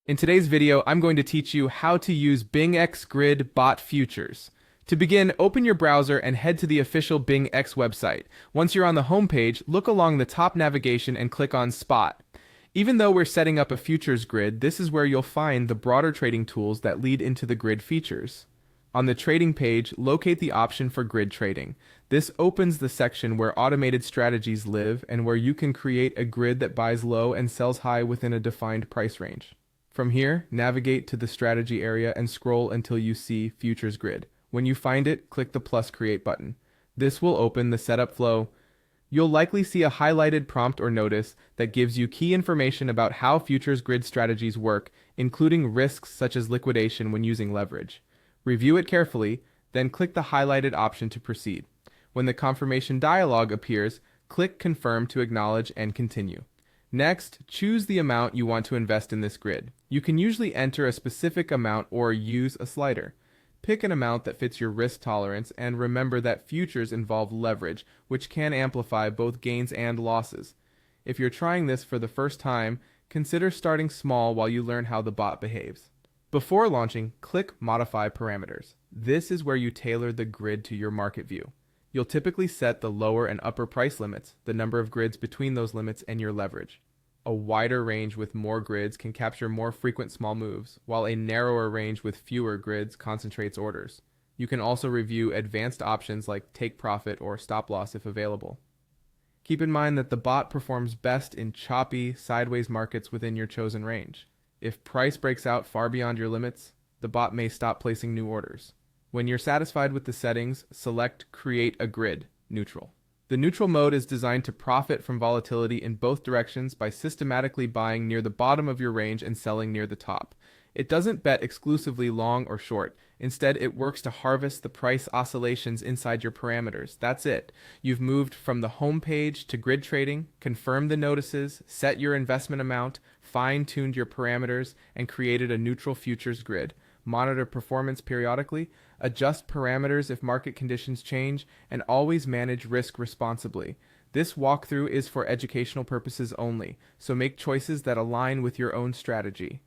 In today's video, I'm going to teach you how to use BingX Grid Bot Futures. To begin, open your browser and head to the official BingX website. Once you're on the home page, look along the top navigation and click on Spot. Even though we're setting up a futures grid, this is where you'll find the broader trading tools that lead into the grid features. On the trading page, locate the option for grid trading. This opens the section where automated strategies live and where you can create a grid that buys low and sells high within a defined price range. From here, navigate to the strategy area and scroll until you see Futures Grid. When you find it, click the plus Create button. This will open the setup flow. You'll likely see a highlighted prompt or notice that gives you key information about how Futures Grid strategies work, including risks such as liquidation when using leverage. Review it carefully, then click the highlighted option to proceed. When the confirmation dialog appears, click Confirm to acknowledge and continue. Next, choose the amount you want to invest in this grid. You can usually enter a specific amount or use a slider. Pick an amount that fits your risk tolerance and remember that futures involve leverage, which can amplify both gains and losses. If you're trying this for the first time, consider starting small while you learn how the bot behaves. Before launching, click Modify Parameters. This is where you tailor the grid to your market view. You'll typically set the lower and upper price limits, the number of grids between those limits, and your leverage. A wider range with more grids can capture more frequent small moves, while a narrower range with fewer grids concentrates orders. You can also review advanced options like take profit or stop loss if available. Keep in mind that the bot performs best in choppy, sideways markets within your chosen range. If price breaks out far beyond your limits, the bot may stop placing new orders. When you're satisfied with the settings, select Create a Grid, Neutral. The neutral mode is designed to profit from volatility in both directions by systematically buying near the bottom of your range and selling near the top. It doesn't bet exclusively long or short. Instead, it works to harvest the price oscillations inside your parameters. That's it. You've moved from the home page to grid trading, confirmed the notices, set your investment amount, fine-tuned your parameters, and created a neutral futures grid. Monitor performance periodically, adjust parameters if market conditions change, and always manage risk responsibly. This walkthrough is for educational purposes only, so make choices that align with your own strategy.